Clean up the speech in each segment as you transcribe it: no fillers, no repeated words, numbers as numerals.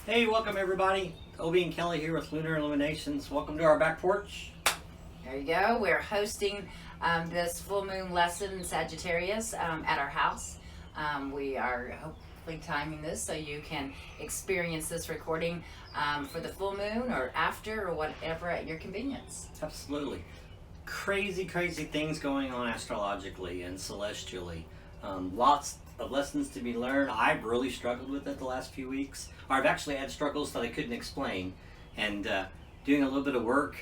Hey, welcome everybody. Obie and Kelly here with Lunar Illuminations. Welcome to our back porch. There you go. We're hosting this full moon lesson in Sagittarius at our house. We are hopefully timing this so you can experience this recording for the full moon or after or whatever at your convenience. Absolutely. Crazy things going on astrologically and celestially. Lots of lessons to be learned. I've really struggled with it the last few weeks. Or I've actually had struggles that I couldn't explain. And doing a little bit of work,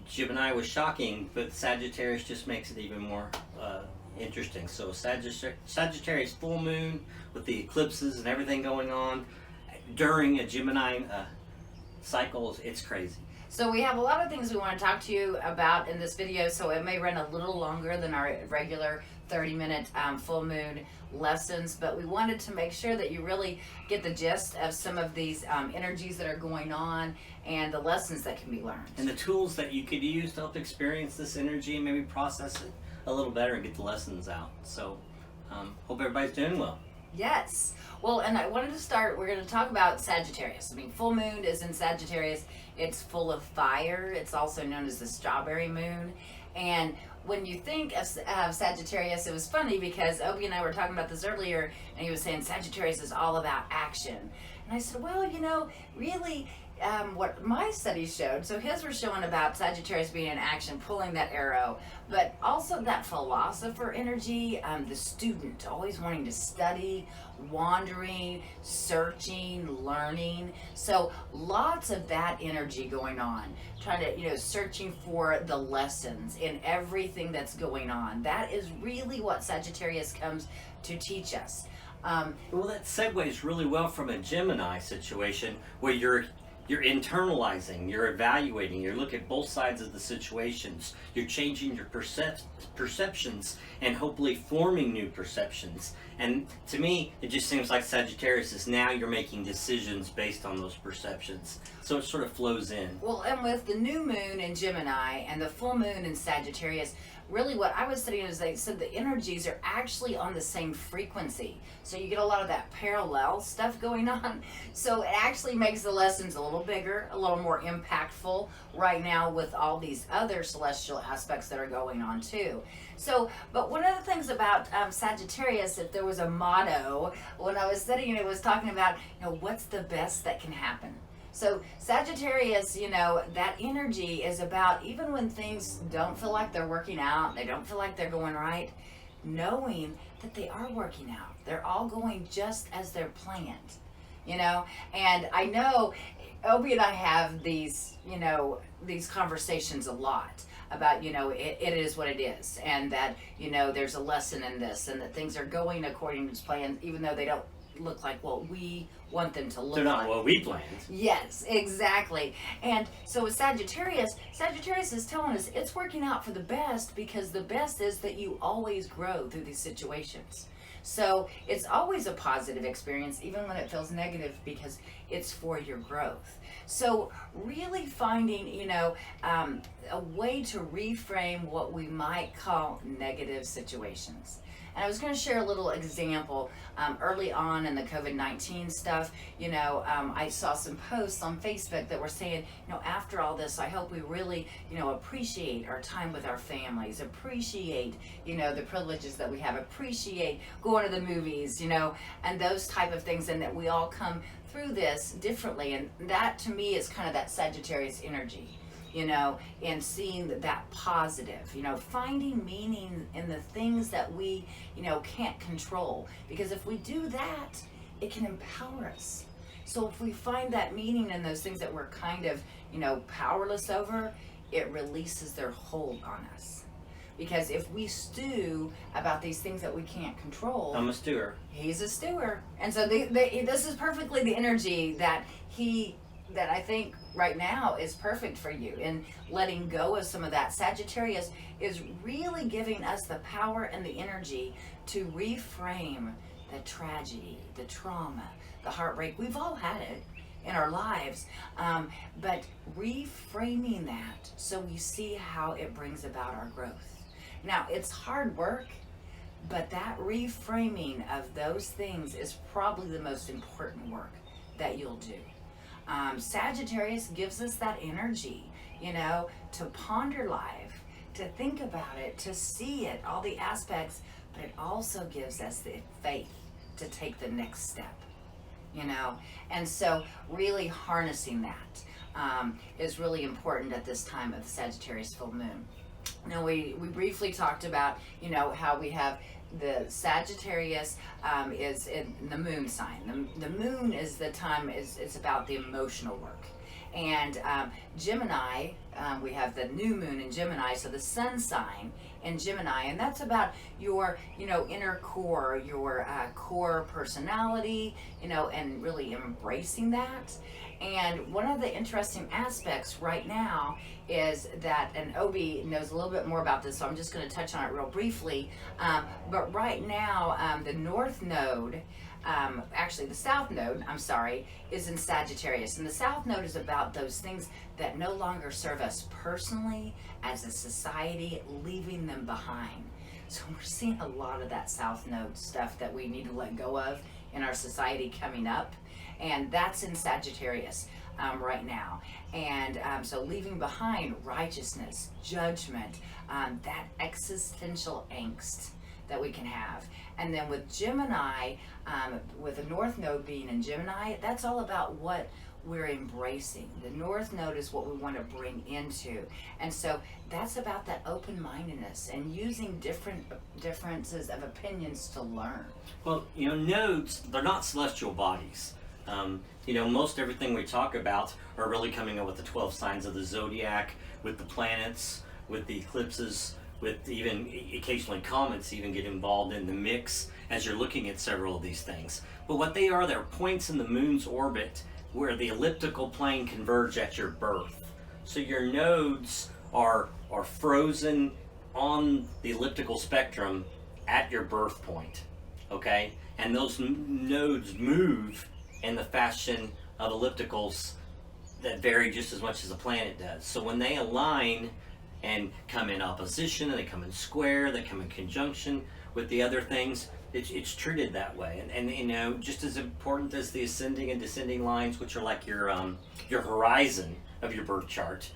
Gemini was shocking, but Sagittarius just makes it even more interesting. So Sagittarius full moon with the eclipses and everything going on during a Gemini cycle, it's crazy. So we have a lot of things we want to talk to you about in this video, so it may run a little longer than our regular 30-minute full moon lessons, but we wanted to make sure that you really get the gist of some of these energies that are going on and the lessons that can be learned. And the tools that you could use to help experience this energy and maybe process it a little better and get the lessons out. So hope everybody's doing well. Yes. Well, and I wanted to start, we're going to talk about Sagittarius. I mean, full moon is in Sagittarius. It's full of fire. It's also known as the strawberry moon. And when you think of Sagittarius, it was funny because Obie and I were talking about this earlier, and he was saying Sagittarius is all about action. And I said, well, you know, really, what my studies showed, so his were showing about Sagittarius being in action, pulling that arrow, but also that philosopher energy, the student, always wanting to study, wandering, searching, learning. So lots of that energy going on, trying to, searching for the lessons in everything that's going on. That is really what Sagittarius comes to teach us. Well, that segues really well from a Gemini situation where you're internalizing, you're evaluating, you're looking at both sides of the situations, you're changing your perceptions and hopefully forming new perceptions. And to me, it just seems like Sagittarius is now you're making decisions based on those perceptions. So it sort of flows in. Well, and with the new moon in Gemini and the full moon in Sagittarius, really what I was studying is they said the energies are actually on the same frequency. So you get a lot of that parallel stuff going on. So it actually makes the lessons a little bigger, a little more impactful right now with all these other celestial aspects that are going on too. So, but one of the things about Sagittarius, if there was a motto, when I was studying it was talking about, what's the best that can happen? So Sagittarius, that energy is about even when things don't feel like they're working out, they don't feel like they're going right, knowing that they are working out. They're all going just as they're planned, And I know Obie and I have these, these conversations a lot about, it is what it is. And that, there's a lesson in this and that things are going according to plan, even though they don't look like what we want them to look like. They're not what we planned. Yes, exactly. And so with Sagittarius is telling us it's working out for the best because the best is that you always grow through these situations. So it's always a positive experience, even when it feels negative, because it's for your growth. So really finding, a way to reframe what we might call negative situations. And I was going to share a little example early on in the COVID-19 stuff. I saw some posts on Facebook that were saying, after all this, I hope we really, appreciate our time with our families, appreciate, the privileges that we have, appreciate going to the movies, and those type of things, and that we all come through this differently. And that to me is kind of that Sagittarius energy. And seeing that positive, finding meaning in the things that we, can't control. Because if we do that, it can empower us. So if we find that meaning in those things that we're kind of, powerless over, it releases their hold on us. Because if we stew about these things that we can't control... I'm a stewer. He's a stewer. And so this is perfectly the energy that I think right now is perfect for you in letting go of some of that. Sagittarius is really giving us the power and the energy to reframe the tragedy, the trauma, the heartbreak. We've all had it in our lives, but reframing that so we see how it brings about our growth. Now, it's hard work, but that reframing of those things is probably the most important work that you'll do. Sagittarius gives us that energy, to ponder life, to think about it, to see it, all the aspects, but it also gives us the faith to take the next step, And so really harnessing that is really important at this time of the Sagittarius full moon. Now we briefly talked about, how we have the Sagittarius is in the moon sign. The moon is the time, it's about the emotional work. And Gemini, we have the new moon in Gemini, so the sun sign in Gemini, and that's about your, inner core, your core personality, and really embracing that. And one of the interesting aspects right now is that, and Obie knows a little bit more about this, so I'm just going to touch on it real briefly. But right now, the North Node, actually the South Node, is in Sagittarius. And the South Node is about those things that no longer serve us personally as a society, leaving them behind. So we're seeing a lot of that South Node stuff that we need to let go of in our society coming up. And that's in Sagittarius right now. And so leaving behind righteousness, judgment, that existential angst that we can have. And then with Gemini, with the North Node being in Gemini, that's all about what we're embracing. The North Node is what we want to bring into. And so that's about that open-mindedness and using differences of opinions to learn. Well, nodes, they're not celestial bodies. Most everything we talk about are really coming up with the 12 signs of the zodiac, with the planets, with the eclipses, with even occasionally comets even get involved in the mix as you're looking at several of these things. But what they are, they're points in the moon's orbit where the elliptical plane converge at your birth. So your nodes are frozen on the elliptical spectrum at your birth point, okay? And those nodes move in the fashion of ellipticals that vary just as much as a planet does. So when they align and come in opposition, and they come in square, they come in conjunction with the other things, it's treated that way. And just as important as the ascending and descending lines, which are like your horizon of your birth chart,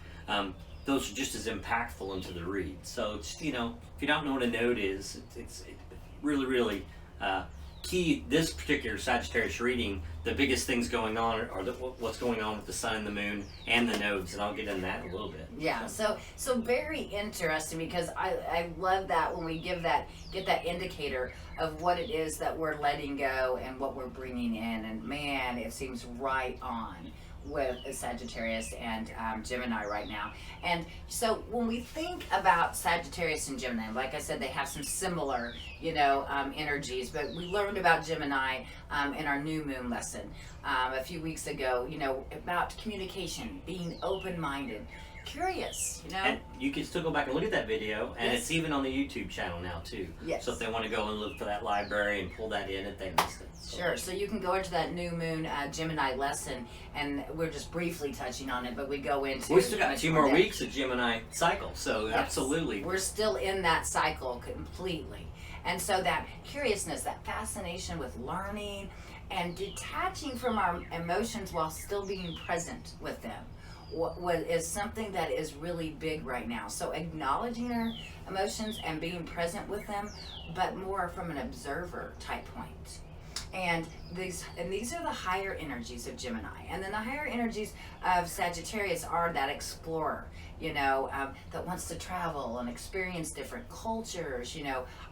those are just as impactful into the read. So it's, if you don't know what a node is, it's really, really key. This particular Sagittarius reading, the biggest things going on are what's going on with the sun and the moon and the nodes, and I'll get into that in a little bit. Yeah, so very interesting, because I love that when we get that indicator of what it is that we're letting go and what we're bringing in, and man, it seems right on with Sagittarius and Gemini right now. And so when we think about Sagittarius and Gemini, like I said, they have some similar, energies, but we learned about Gemini in our new moon lesson a few weeks ago, about communication, being open-minded, curious, And you can still go back and look at that video, and Yes. it's even on the YouTube channel now too. Yes. So if they want to go and look for that library and pull that in if they missed it. Sure. So you can go into that new moon Gemini lesson, and we're just briefly touching on it, but we go into. We still got 2 more depth. weeks of Gemini cycle, so Yes. absolutely. We're still in that cycle completely. And so that curiousness, that fascination with learning and detaching from our emotions while still being present with them what is something that is really big right now. So acknowledging our emotions and being present with them, but more from an observer type point. And these are the higher energies of Gemini. And then the higher energies of Sagittarius are that explorer, that wants to travel and experience different cultures,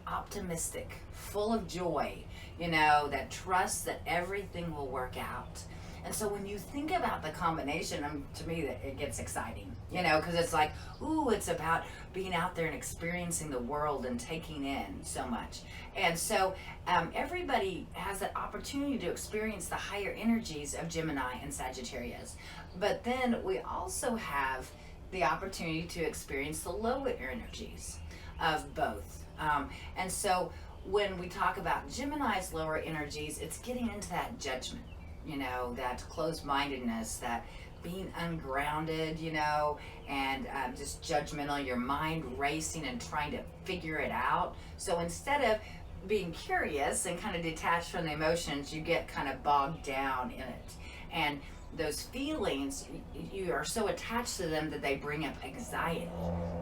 optimistic, full of joy, that trusts that everything will work out. And so when you think about the combination, to me, it gets exciting, because it's like, ooh, it's about being out there and experiencing the world and taking in so much. And so everybody has that opportunity to experience the higher energies of Gemini and Sagittarius. But then we also have the opportunity to experience the lower energies of both. And so when we talk about Gemini's lower energies, it's getting into that judgment, that closed-mindedness, that being ungrounded, and just judgmental, your mind racing and trying to figure it out. So instead of being curious and kind of detached from the emotions, you get kind of bogged down in it. And those feelings, you are so attached to them that they bring up anxiety.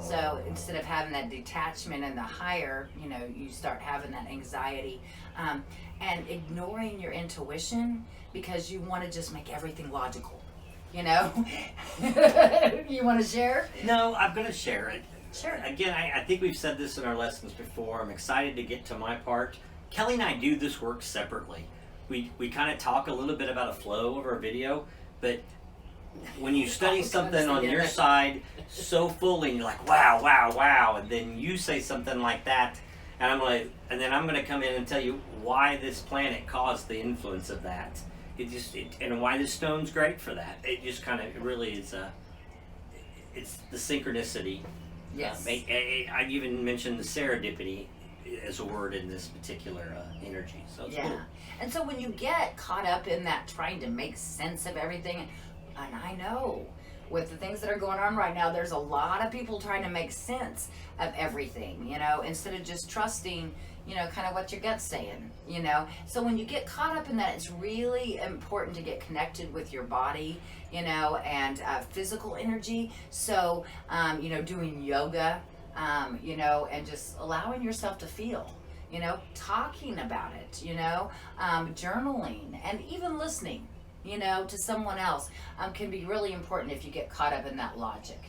So instead of having that detachment and the higher, you start having that anxiety, and ignoring your intuition because you want to just make everything logical. You want to share? No, I'm going to share it. Sure. Again, I think we've said this in our lessons before. I'm excited to get to my part. Kelly and I do this work separately. We kind of talk a little bit about a flow of our video, but when you study something on your side so fully, and you're like, wow, wow, wow, and then you say something like that, and then I'm going to come in and tell you why this planet caused the influence of that. And why this stone's great for that. It just kind of really is it's the synchronicity. Yes. I even mentioned the serendipity as a word in this particular energy. So it's cool. And so when you get caught up in that trying to make sense of everything, and I know with the things that are going on right now, there's a lot of people trying to make sense of everything, instead of just trusting, kind of what your gut's saying, So when you get caught up in that, it's really important to get connected with your body, and physical energy. So, doing yoga, and just allowing yourself to feel, talking about it, journaling, and even listening, to someone else can be really important if you get caught up in that logic.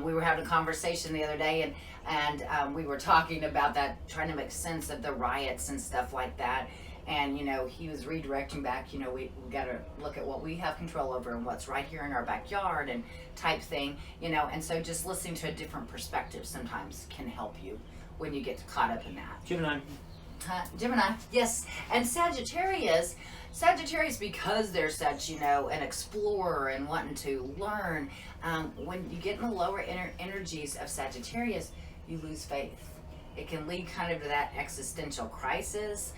We were having a conversation the other day, and we were talking about that, trying to make sense of the riots and stuff like that. And, he was redirecting back, we got to look at what we have control over and what's right here in our backyard and type thing, and so just listening to a different perspective sometimes can help you when you get caught up in that. Gemini, yes. And Sagittarius, because they're such, an explorer and wanting to learn, when you get in the lower energies of Sagittarius, you lose faith. It can lead kind of to that existential crisis,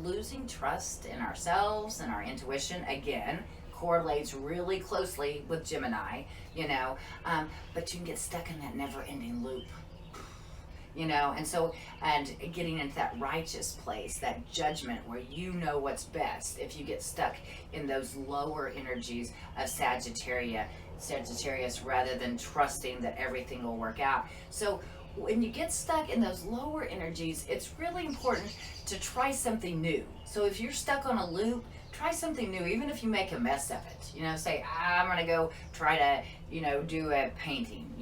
losing trust in ourselves and our intuition. Again, correlates really closely with Gemini, but you can get stuck in that never-ending loop. And getting into that righteous place, that judgment where you know what's best, if you get stuck in those lower energies of Sagittarius, rather than trusting that everything will work out. So when you get stuck in those lower energies, it's really important to try something new. So if you're stuck on a loop, try something new, even if you make a mess of it. Say, I'm going to go try to, do a painting,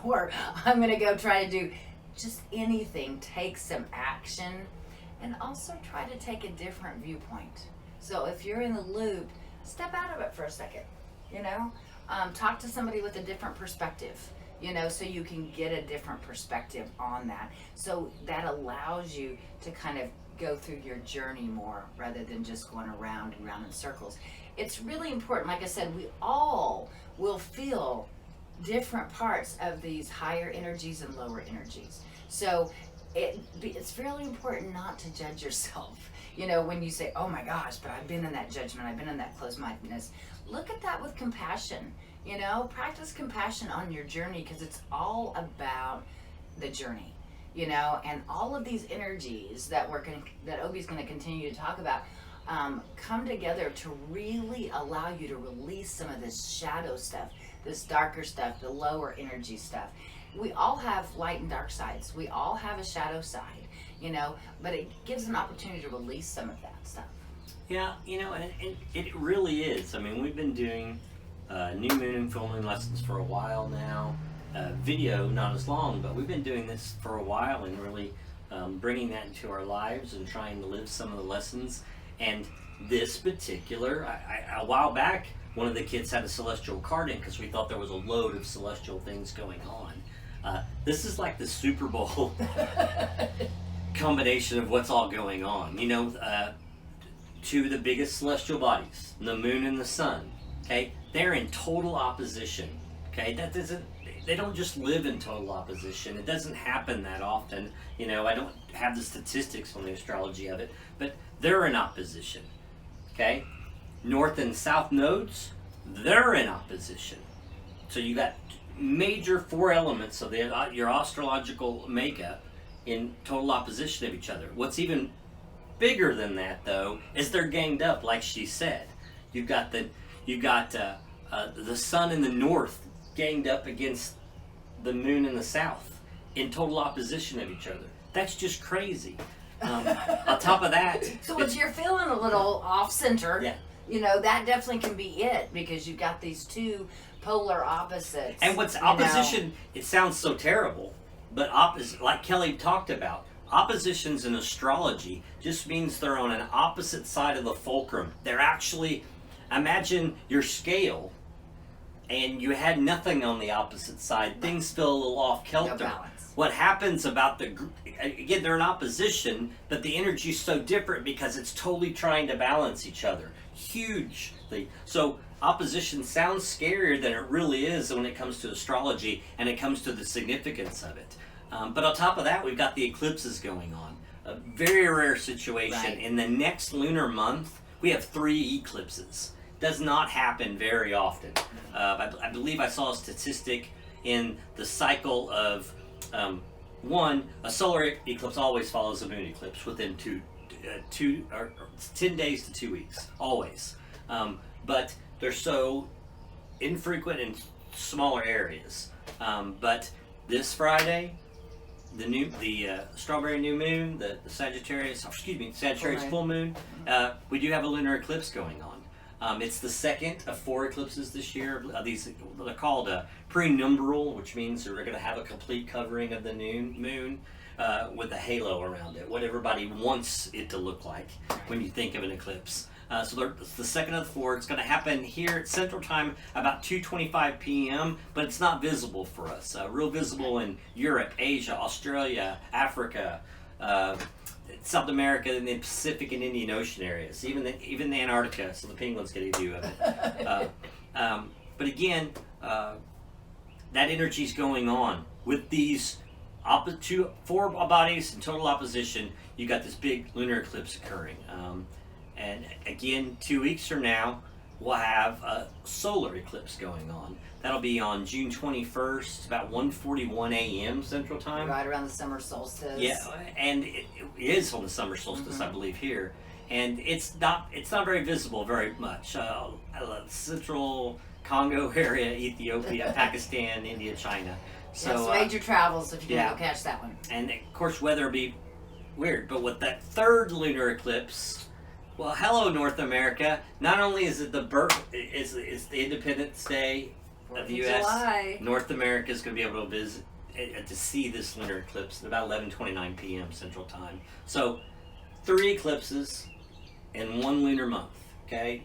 or I'm going to go try to do just anything. Take some action, and also try to take a different viewpoint. So if you're in the loop, step out of it for a second, talk to somebody with a different perspective, so you can get a different perspective on that. So that allows you to kind of go through your journey more rather than just going around and round in circles. It's really important. Like I said, we all will feel different parts of these higher energies and lower energies. So it's really important not to judge yourself. When you say, oh my gosh, but I've been in that judgment, I've been in that closed-mindedness. Look at that with compassion. Practice compassion on your journey, because it's all about the journey. And all of these energies that Obie's going to continue to talk about come together to really allow you to release some of this shadow stuff, this darker stuff, the lower energy stuff. We all have light and dark sides. We all have a shadow side, but it gives an opportunity to release some of that stuff. Yeah, and it really is. I mean, we've been doing new moon and full moon lessons for a while now. Video, not as long, but we've been doing this for a while and really bringing that into our lives and trying to live some of the lessons. And this particular, a while back, one of the kids had a celestial card in because we thought there was a load of celestial things going on. This is like the Super Bowl combination of what's all going on. Two of the biggest celestial bodies, the moon and the sun, okay? They're in total opposition, okay? They don't just live in total opposition. It doesn't happen that often. I don't have the statistics on the astrology of it, but they're in opposition, okay? North and south nodes, they're in opposition. So you got major four elements of your astrological makeup in total opposition of each other. What's even bigger than that, though, is they're ganged up, like she said. You've got You've got the sun in the north ganged up against the moon in the south in total opposition of each other. That's just crazy. On top of that, So if you're feeling a little off center, yeah. you know, that definitely can be it, because you've got these two polar opposites. And what's you opposition? know. It sounds so terrible, but like Kelly talked about, oppositions in astrology just means they're on an opposite side of the fulcrum. They're actually, imagine your scale, and you had nothing on the opposite side. Things feel a little off kilter. No balance. What happens about again, they're in opposition, but the energy's so different because it's totally trying to balance each other hugely. So opposition sounds scarier than it really is when it comes to astrology and it comes to the significance of it. But on top of that, we've got the eclipses going on. A very rare situation. Right. In the next lunar month, we have 3 eclipses. Does not happen very often. I believe I saw a statistic in the cycle of a solar eclipse always follows a moon eclipse within 10 days to 2 weeks, always. But they're so infrequent in smaller areas. But this Friday, the strawberry new moon, the Sagittarius full moon, we do have a lunar eclipse going on. It's the second of 4 eclipses this year. These they're called prenumbral, which means they're going to have a complete covering of the moon with a halo around it, what everybody wants it to look like when you think of an eclipse. So it's the second of the 4. It's going to happen here at Central Time about 2:25 p.m., but it's not visible for us. Real visible in Europe, Asia, Australia, Africa, South America, and the Pacific and Indian Ocean areas, even the Antarctica, so the penguins get a view of it. But again, that energy's going on with these 4 bodies in total opposition. You got this big lunar eclipse occurring, and again, 2 weeks from now, we'll have a solar eclipse going on. That'll be on June 21st, about 1:41 a.m. Central Time. Right around the summer solstice. Yeah, and it is on the summer solstice, I believe, here. And it's not very visible very much. Central Congo area, Ethiopia, Pakistan, India, China. So yes, major travels if you can go catch that one. And of course, weather will be weird. But with that third lunar eclipse, well, hello North America. Not only is it it's the Independence Day of the U.S. July. North America is going to be able to visit to see this lunar eclipse at about 11:29 p.m. Central Time. So 3 eclipses in 1 lunar month. Okay,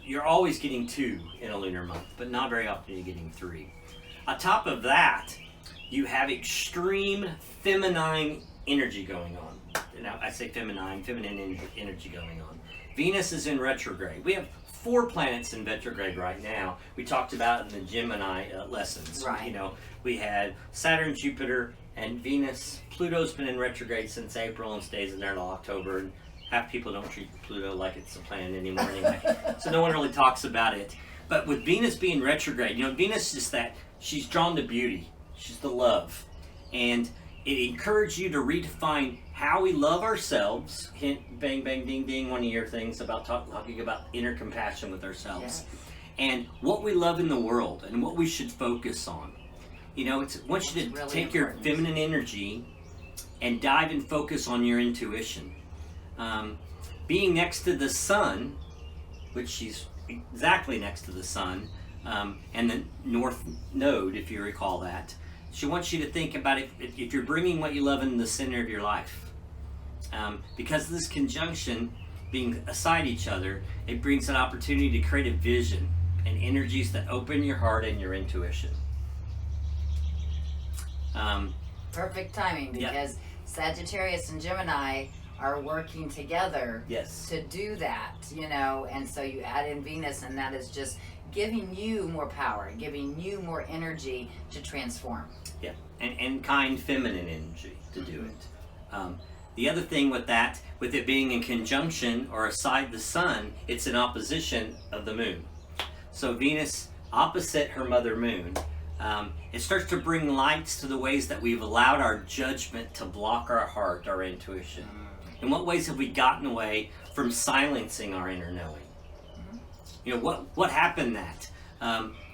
you're always getting 2 in a lunar month, but not very often you're getting 3. On top of that, you have extreme feminine energy going on. Now I say feminine energy going on. Venus is in retrograde. We have 4 planets in retrograde right now. We talked about it in the Gemini lessons. Right. You know, we had Saturn, Jupiter, and Venus. Pluto's been in retrograde since April and stays in there until October. And half people don't treat Pluto like it's a planet anymore anyway. So no one really talks about it. But with Venus being retrograde, you know, Venus is that she's drawn to beauty. She's the love. And it encourages you to redefine how we love ourselves. Hint, bang, bang, ding, ding, one of your things about talking about inner compassion with ourselves. Yes. And what we love in the world and what we should focus on. You know, I want you to really take your important. feminine energy and dive and focus on your intuition. Being next to the sun, which she's exactly next to the sun, and the north node, if you recall that. She wants you to think about if you're bringing what you love in the center of your life. Because of this conjunction being aside each other, it brings an opportunity to create a vision and energies that open your heart and your intuition. Perfect timing, Yeah. because Sagittarius and Gemini are working together Yes. to do that, you know, and so you add in Venus, and that is just giving you more power, giving you more energy to transform. Yeah, and kind feminine energy to do it. The other thing with that, with it being in conjunction or aside the sun, it's in opposition of the moon. So Venus opposite her mother moon, it starts to bring lights to the ways that we've allowed our judgment to block our heart, our intuition. In what ways have we gotten away from silencing our inner knowing? You know, what happened that?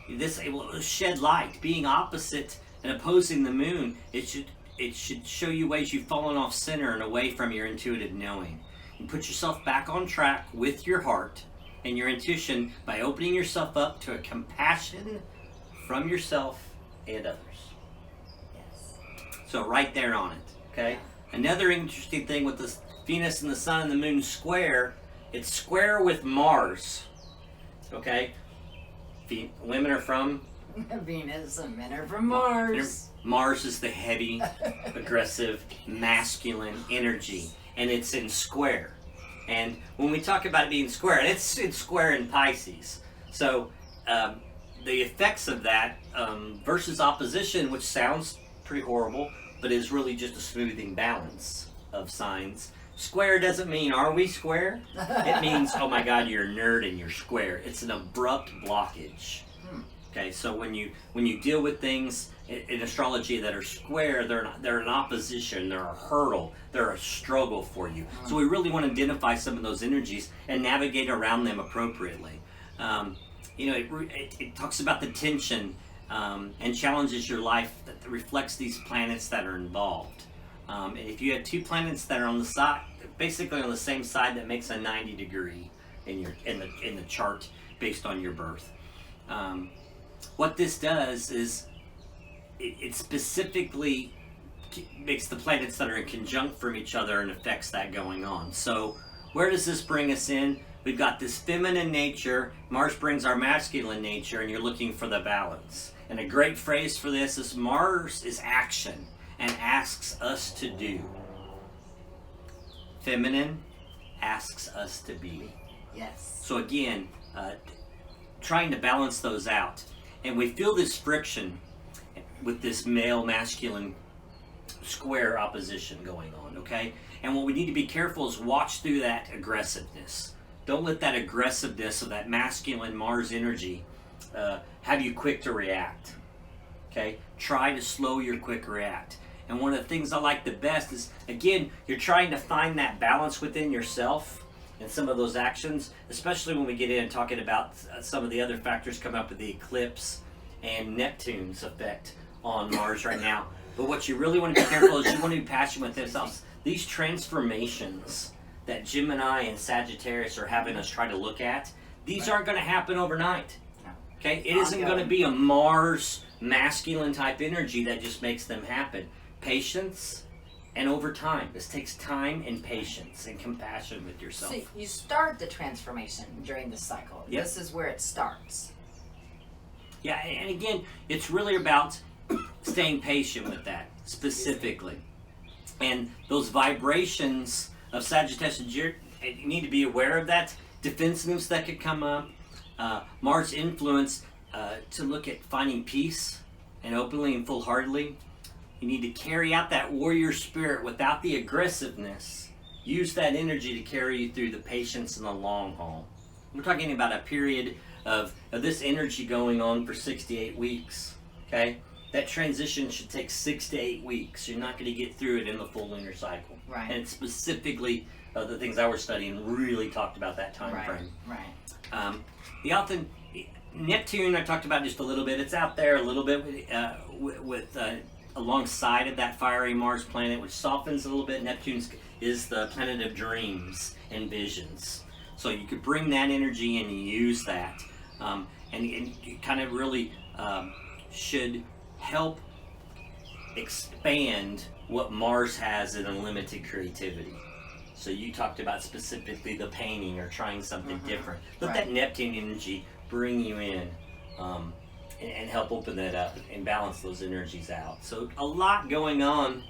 This it will shed light. Being opposite and opposing the moon, it should show you ways you've fallen off center and away from your intuitive knowing. You put yourself back on track with your heart and your intuition by opening yourself up to a compassion from yourself and others. Yes. So right there on it, okay? Another interesting thing with the Venus and the Sun and the Moon square, it's square with Mars, okay? Women are from? Venus and men are from Mars. Mars is the heavy, aggressive, masculine energy, and it's in square. And when we talk about it being square, it's square in Pisces. So the effects of that versus opposition, which sounds pretty horrible, but is really just a smoothing balance of signs. Square doesn't mean, are we square? It means, oh my God, you're a nerd and you're square. It's an abrupt blockage. Okay, so when you deal with things in astrology that are square, they're an opposition, they're a hurdle, they're a struggle for you. So we really want to identify some of those energies and navigate around them appropriately. You know, it talks about the tension and challenges your life that reflects these planets that are involved. And if you have two planets that are on the side, basically on the same side, that makes a 90-degree in the chart based on your birth. What this does is it specifically makes the planets that are in conjunct from each other and affects that going on. So where does this bring us in? We've got this feminine nature. Mars brings our masculine nature, and you're looking for the balance. And a great phrase for this is Mars is action and asks us to do. Feminine asks us to be. Yes. So again, trying to balance those out. And we feel this friction with this male-masculine square opposition going on, okay? And what we need to be careful is watch through that aggressiveness. Don't let that aggressiveness of that masculine Mars energy have you quick to react, okay? Try to slow your quick react. And one of the things I like the best is, again, you're trying to find that balance within yourself and some of those actions, especially when we get in talking about some of the other factors come up with the eclipse and Neptune's effect on Mars right now. But what you really want to be careful is you want to be passionate with themselves. These transformations that Gemini and Sagittarius are having us try to look at, these aren't going to happen overnight. Okay? It isn't going to be a Mars masculine type energy that just makes them happen. Patience and over time. This takes time and patience and compassion with yourself. So you start the transformation during the cycle. Yep. This is where it starts. Yeah, and again, it's really about staying patient with that specifically. And those vibrations of Sagittarius, you need to be aware of that. Defensiveness that could come up. Mars influence to look at finding peace and openly and full-heartedly. You need to carry out that warrior spirit without the aggressiveness. Use that energy to carry you through the patience and the long haul. We're talking about a period of this energy going on for 6 to 8 weeks. Okay? That transition should take 6 to 8 weeks. You're not going to get through it in the full lunar cycle. Right. And specifically, the things I was studying really talked about that time frame. Right. Neptune, I talked about just a little bit. It's out there a little bit with alongside of that fiery Mars planet, which softens a little bit. Neptune is the planet of dreams and visions. So you could bring that energy in and use that. And it kind of really should help expand what Mars has in unlimited creativity. So you talked about specifically the painting or trying something different. Let that Neptune energy bring you in and help open that up and balance those energies out. So a lot going on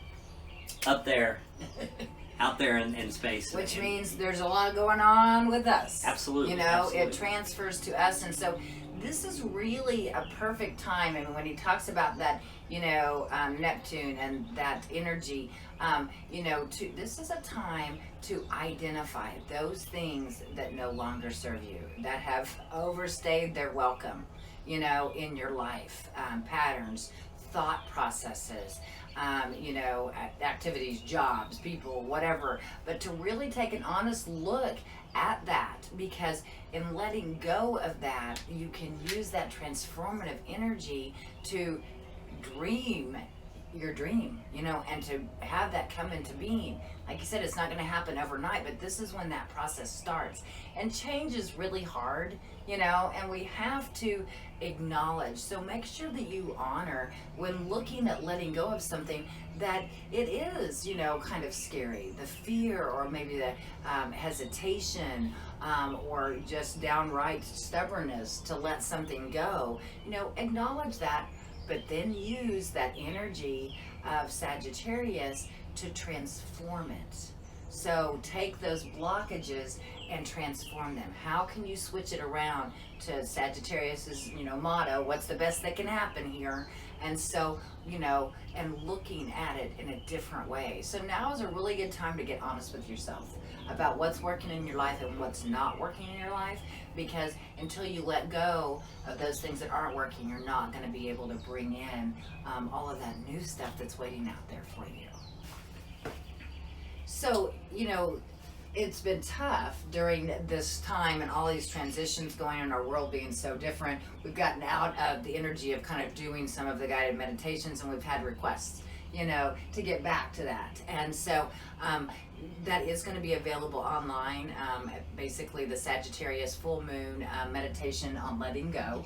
up there, out there in space. Which means there's a lot going on with us. Absolutely. You know, absolutely. It transfers to us. And so this is really a perfect time. And when he talks about that, you know, Neptune and that energy, you know, this is a time to identify those things that no longer serve you, that have overstayed their welcome, you know, in your life, patterns, thought processes, activities, jobs, people, whatever, but to really take an honest look at that, because in letting go of that, you can use that transformative energy to dream your dream, and to have that come into being. Like you said, it's not going to happen overnight, but this is when that process starts. And change is really hard, and we have to acknowledge. So make sure that you honor when looking at letting go of something that it is, kind of scary. The fear, or maybe the hesitation, or just downright stubbornness to let something go. Acknowledge that, but then use that energy of Sagittarius to transform it. So take those blockages and transform them. How can you switch it around to Sagittarius's, motto, what's the best that can happen here? And so, and looking at it in a different way. So now is a really good time to get honest with yourself about what's working in your life and what's not working in your life, because until you let go of those things that aren't working, you're not going to be able to bring in all of that new stuff that's waiting out there for you. So, it's been tough during this time and all these transitions going on in our world being so different. We've gotten out of the energy of kind of doing some of the guided meditations, and we've had requests, to get back to that. And so that is going to be available online, basically the Sagittarius full moon meditation on letting go.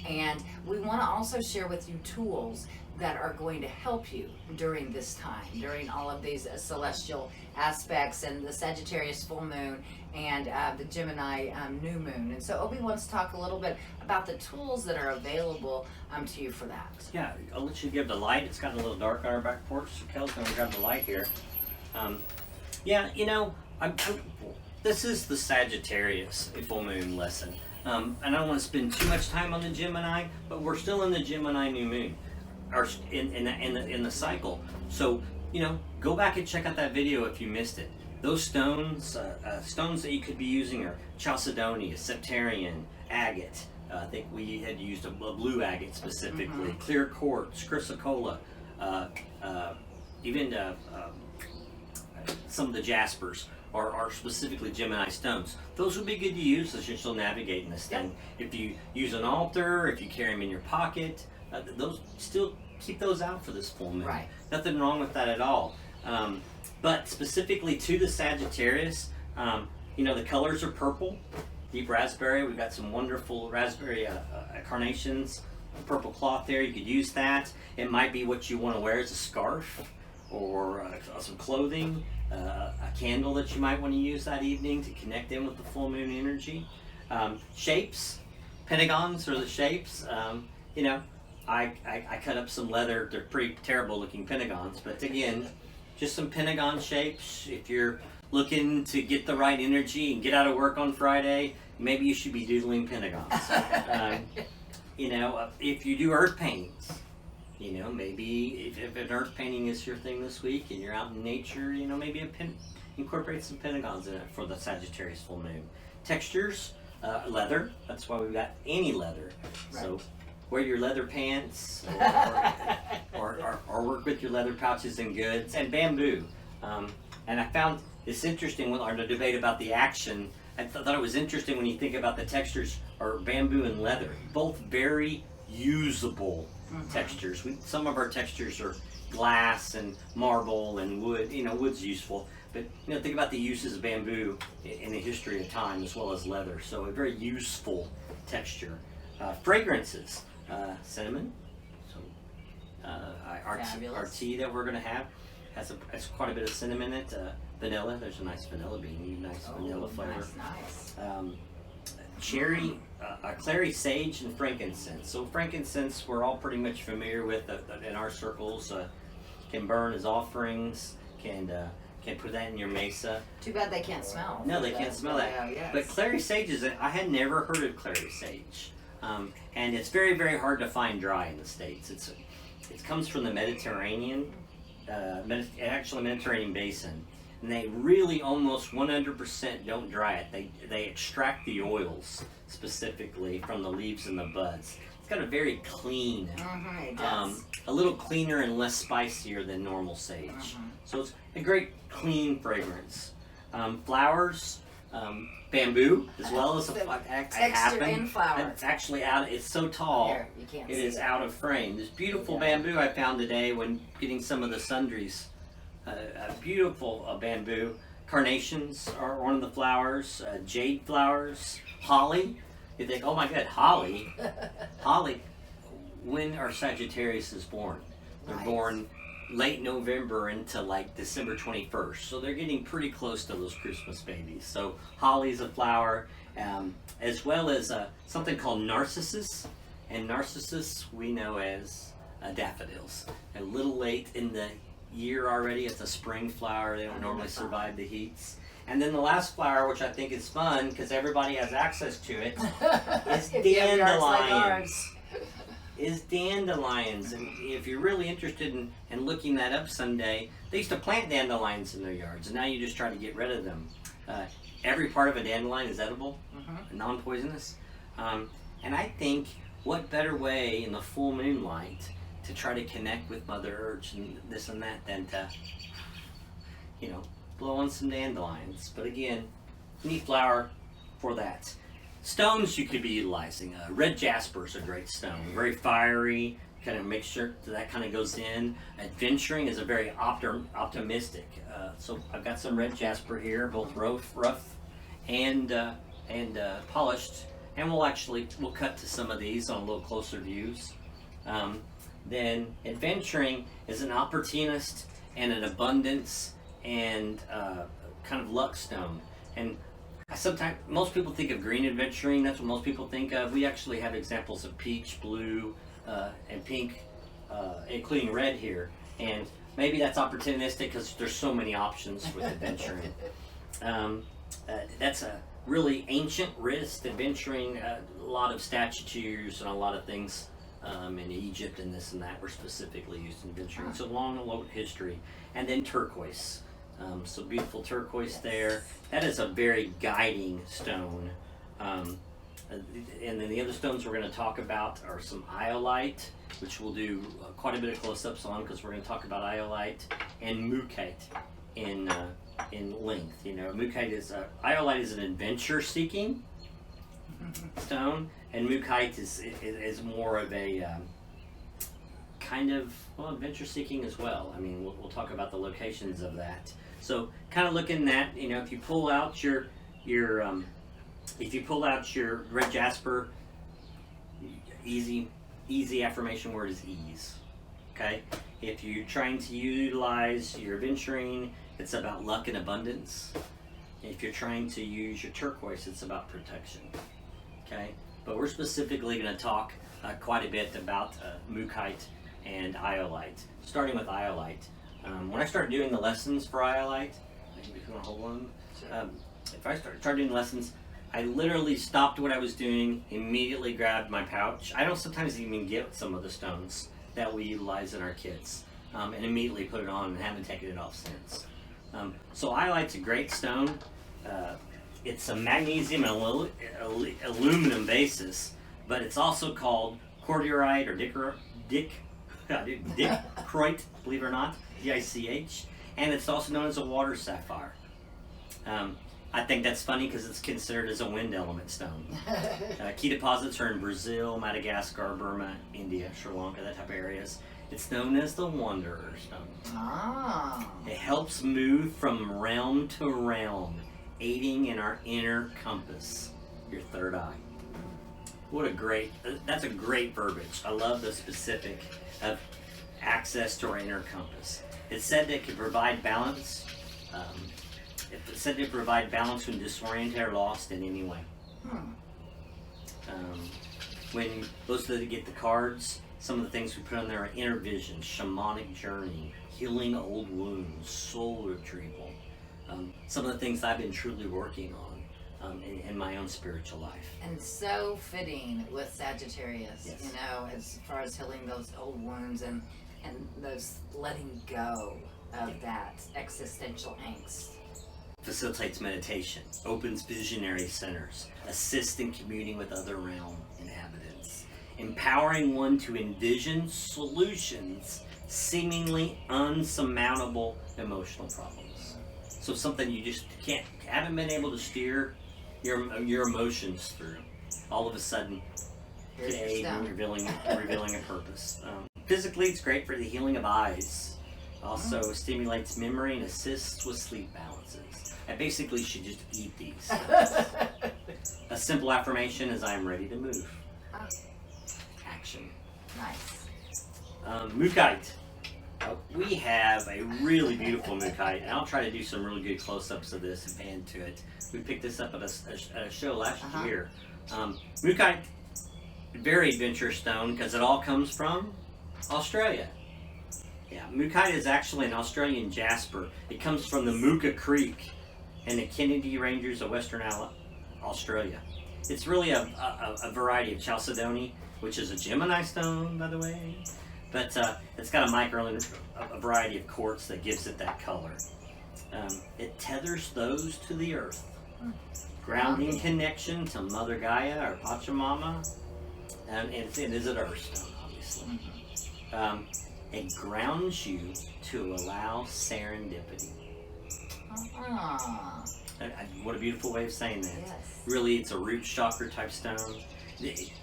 And we want to also share with you tools that are going to help you during this time, during all of these celestial aspects, and the Sagittarius full moon and the Gemini new moon. And so Obie wants to talk a little bit about the tools that are available to you for that. Yeah, I'll let you give the light. It's gotten a little dark on our back porch, so Kel's going to grab the light here. This is the Sagittarius full moon lesson. And I don't want to spend too much time on the Gemini, but we're still in the Gemini new moon, or in the cycle. So go back and check out that video if you missed it. Those stones that you could be using are chalcedony, septarian, agate. I think we had used a blue agate specifically, clear quartz, chrysocolla, even some of the jaspers are specifically Gemini stones. Those would be good to use as you're still navigating this thing. If you use an altar, if you carry them in your pocket, those still keep those out for this full moon. Right. Nothing wrong with that at all. But specifically to the Sagittarius, the colors are purple, deep raspberry. We've got some wonderful raspberry carnations, purple cloth there. You could use that. It might be what you want to wear as a scarf, or some clothing, a candle that you might want to use that evening to connect in with the full moon energy. Shapes, pentagons are the shapes. I cut up some leather. They're pretty terrible looking pentagons, but again, just some pentagon shapes. If you're looking to get the right energy and get out of work on Friday, maybe you should be doodling pentagons. If you do earth paintings, maybe if an earth painting is your thing this week and you're out in nature, maybe incorporate some pentagons in it for the Sagittarius full moon. Textures, leather. That's why we've got any leather. Right. So wear your leather pants, or work with your leather pouches and goods, and bamboo. And I found this interesting on the debate about the action. I thought it was interesting when you think about the textures, or bamboo and leather, both very usable textures. Some of our textures are glass and marble and wood. Wood's useful, but think about the uses of bamboo in the history of time, as well as leather. So a very useful texture. Fragrances, cinnamon. So our tea that we're going to have has quite a bit of cinnamon in it. Vanilla. There's a nice vanilla bean. Nice vanilla flavor. Nice. Cherry, clary sage, and frankincense. So frankincense, we're all pretty much familiar with in our circles. Can burn as offerings. Can put that in your mesa. Too bad they can't smell. No, they can't smell that. Yes. But clary sage I had never heard of clary sage, and it's very, very hard to find dry in the States. It comes from the Mediterranean, Mediterranean basin. And and they really almost 100% don't dry it. They extract the oils specifically from the leaves and the buds. It's got a very clean, It does. a little cleaner and less spicier than normal sage. So it's a great clean fragrance. Flowers, bamboo, as well as Texture in flower. It's actually out. It's so tall. Here, you can't It see is out of frame. This beautiful Yeah. bamboo I found today when getting some of the sundries. A beautiful bamboo. Carnations are one of the flowers. Jade flowers. Holly. You think, oh my God, holly. Holly. When are Sagittarius is born? They're Right. born late November into like December 21st. So they're getting pretty close to those Christmas babies. So holly's a flower, as well as something called narcissus. And narcissus we know as daffodils. A little late in the year already. It's a spring flower. They don't normally survive the heats. And then the last flower, which I think is fun because everybody has access to it, is If you have yards like dandelions. ours. Is dandelions. And if you're really interested in looking that up someday, they used to plant dandelions in their yards, and now you just try to get rid of them. Every part of a dandelion is edible, non-poisonous. And I think what better way in the full moonlight to try to connect with Mother Earth and this and that than to, blow on some dandelions. But again, neat flower for that. Stones you could be utilizing. Red jasper is a great stone. Very fiery. Kind of make sure that kind of goes in. Adventuring is a very optimistic. So I've got some red jasper here, both rough and polished. And we'll cut to some of these on a little closer views. Then adventuring is an opportunist and an abundance and kind of luck stone. And sometimes most people think of green adventuring. That's what most people think of. We actually have examples of peach, blue, and pink, including red here. And maybe that's opportunistic because there's so many options with adventuring. That's a really ancient wrist adventuring. A lot of statues and a lot of things in Egypt and this and that were specifically used in adventuring. So long history. And then turquoise. So beautiful turquoise there. That is a very guiding stone. And then the other stones we're going to talk about are some iolite, which we'll do quite a bit of close-ups on because we're going to talk about iolite, and mukite in length. Iolite is an adventure-seeking stone, and mukite is more of a kind of adventure-seeking as well. I mean, we'll talk about the locations of that. So, kind of looking at if you pull out your red jasper, easy affirmation word is ease. Okay, if you're trying to utilize your adventuring, it's about luck and abundance. If you're trying to use your turquoise, it's about protection. Okay, but we're specifically going to talk quite a bit about mukite and iolite. Starting with iolite. When I started doing the lessons for iolite, maybe if you want to hold on. If I started doing lessons, I literally stopped what I was doing, immediately grabbed my pouch. I don't sometimes even get some of the stones that we utilize in our kits, and immediately put it on and haven't taken it off since. So iolite's a great stone. It's a magnesium and aluminum basis, but it's also called cordierite or dichrite, believe it or not, DICH, and it's also known as a water sapphire. I think that's funny because it's considered as a wind element stone. Key deposits are in Brazil, Madagascar, Burma, India, Sri Lanka, that type of areas. It's known as the Wanderer stone. It helps move from realm to realm, aiding in our inner compass, your third eye. That's a great verbiage. I love the specific of access to our inner compass. It's said that it can provide balance. It's said to provide balance when disoriented or lost in any way. When those that get the cards, some of the things we put on there are inner vision, shamanic journey, healing old wounds, soul retrieval. Some of the things I've been truly working on in my own spiritual life. And so fitting with Sagittarius, Yes. as far as healing those old wounds and those letting go of that existential angst. Facilitates meditation, opens visionary centers, assists in communing with other realm inhabitants, empowering one to envision solutions seemingly unsurmountable emotional problems. So something you just haven't been able to steer your emotions through. All of a sudden, Here's your aid in stone. revealing a purpose. Physically, it's great for the healing of eyes. Also stimulates memory and assists with sleep balances. I basically should just eat these. A simple affirmation is I am ready to move. Oh, Action. nice. Mookite. We have a really beautiful mookite, and I'll try to do some really good close-ups of this and pan to it. We picked this up at a show last year. Mookite, very adventurous stone because it all comes from Australia. Yeah, mookite is actually an Australian jasper. It comes from the Mooka Creek and the Kennedy Ranges of Western Australia. It's really a variety of chalcedony, which is a Gemini stone, by the way. But it's got a variety of quartz that gives it that color. It tethers those to the earth. Grounding connection to Mother Gaia or Pachamama. And it is an earth stone, obviously. It grounds you to allow serendipity. What a beautiful way of saying that. Yes. Really, it's a root chakra type stone.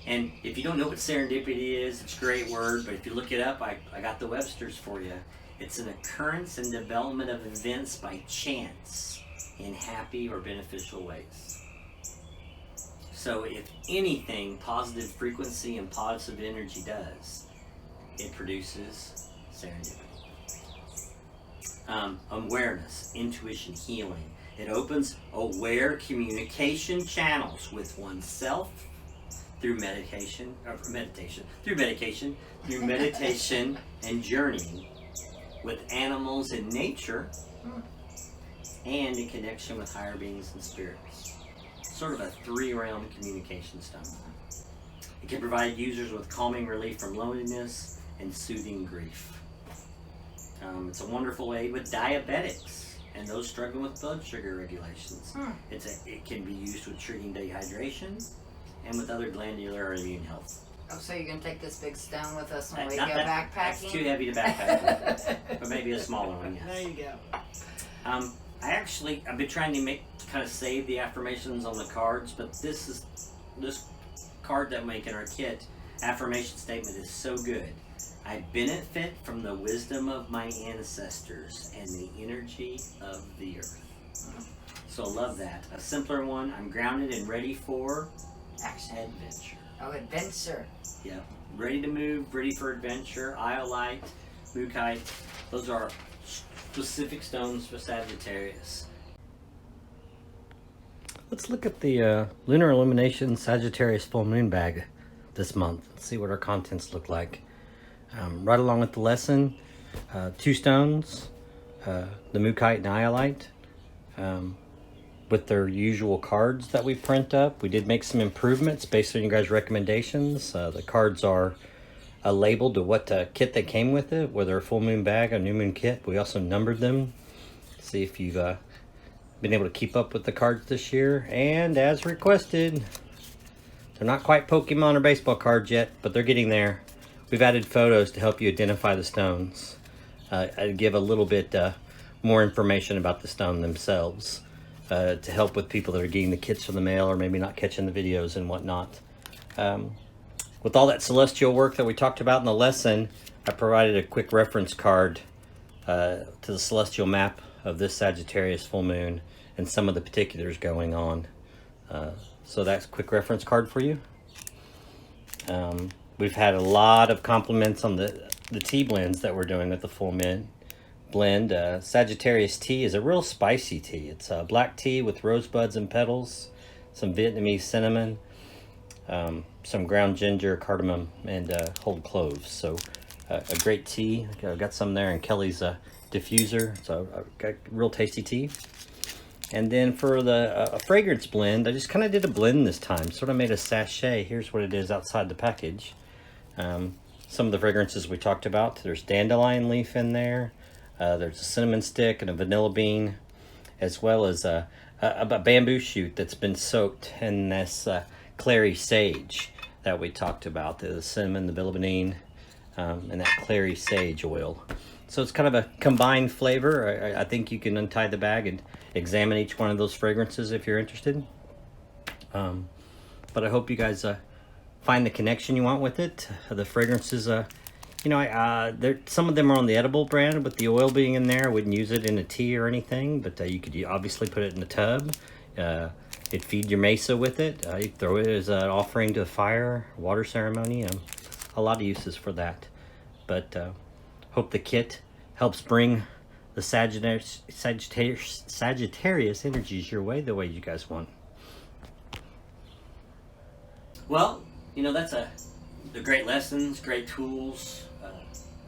And if you don't know what serendipity is, it's a great word, but if you look it up, I got the Webster's for you. It's an occurrence and development of events by chance in happy or beneficial ways. So if anything positive frequency and positive energy does, it produces serendipity. Awareness, intuition, healing. It opens aware communication channels with oneself through meditation and journeying with animals in nature and in connection with higher beings and spirits. Sort of a 3-realm communication stone. It can provide users with calming relief from loneliness and soothing grief. It's a wonderful aid with diabetics and those struggling with blood sugar regulations. It can be used with treating dehydration and with other glandular or immune health. Oh, so you're going to take this big stone with us when we Not go that- backpacking? That's too heavy to backpack with, but maybe a smaller one, yes. There you go. I've been trying to kind of save the affirmations on the cards, but this card that we make in our kit, affirmation statement, is so good. I benefit from the wisdom of my ancestors and the energy of the earth. So I love that. A simpler one, I'm grounded and ready for Action. adventure. Oh, adventure. Yeah, ready to move, ready for adventure. Iolite, Mookite, those are specific stones for Sagittarius. Let's look at the Lunar Illumination Sagittarius full moon bag this month. Let's see what our contents look like. Right along with the lesson, 2 stones, the Mookite and Iolite, with their usual cards that we print up. We did make some improvements based on you guys' recommendations. The cards are labeled to what kit they came with it, whether a full moon bag or new moon kit. We also numbered them. See if you've been able to keep up with the cards this year. And as requested, they're not quite Pokemon or baseball cards yet, but they're getting there. We've added photos to help you identify the stones. I give a little bit more information about the stone themselves to help with people that are getting the kits from the mail or maybe not catching the videos and whatnot. With all that celestial work that we talked about in the lesson, I provided a quick reference card to the celestial map of this Sagittarius full moon and some of the particulars going on. So that's a quick reference card for you. We've had a lot of compliments on the tea blends that we're doing with the full moon blend. Sagittarius tea is a real spicy tea. It's black tea with rosebuds and petals, some Vietnamese cinnamon, some ground ginger, cardamom, and whole cloves. So a great tea. I've got some there in Kelly's diffuser. So I've got real tasty tea. And then for the fragrance blend, I just kind of did a blend this time. Sort of made a sachet. Here's what it is outside the package. Some of the fragrances we talked about. There's dandelion leaf in there. There's a cinnamon stick and a vanilla bean, as well as a bamboo shoot that's been soaked in this clary sage that we talked about. The cinnamon, the vanilla bean, and that clary sage oil. So it's kind of a combined flavor. I think you can untie the bag and examine each one of those fragrances if you're interested. But I hope you guys find the connection you want with it. The fragrances, you know, some of them are on the edible brand, with the oil being in there. I wouldn't use it in a tea or anything, but you could obviously put it in a tub. You'd feed your mesa with it. You throw it as an offering to the fire, water ceremony. A lot of uses for that. But hope the kit helps bring the Sagittarius energies your way, the way you guys want. Well, you know, that's the great lessons, great tools,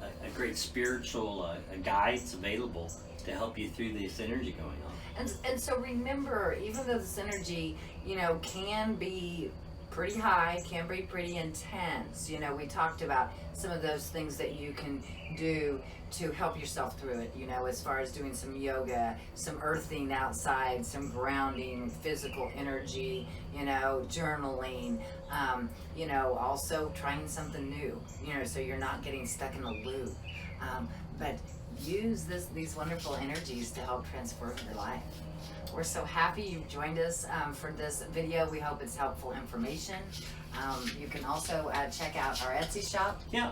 a great spiritual guides available to help you through this energy going on. And so remember, even though this energy, you know, can be pretty high, can be pretty intense, you know, we talked about some of those things that you can do to help yourself through it, you know, as far as doing some yoga, some earthing outside, some grounding, physical energy, you know, journaling, you know, also trying something new, you know, so you're not getting stuck in a loop. But use these wonderful energies to help transform your life. We're so happy you've joined us for this video. We hope it's helpful information. You can also check out our Etsy shop. Yeah.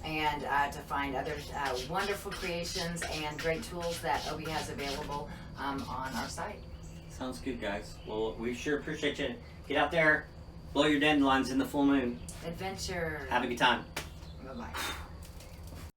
And to find other wonderful creations and great tools that Obie has available on our site. Sounds good, guys. Well, we sure appreciate you. Get out there, blow your dandelions in the full moon. Adventure. Have a good time. Bye-bye.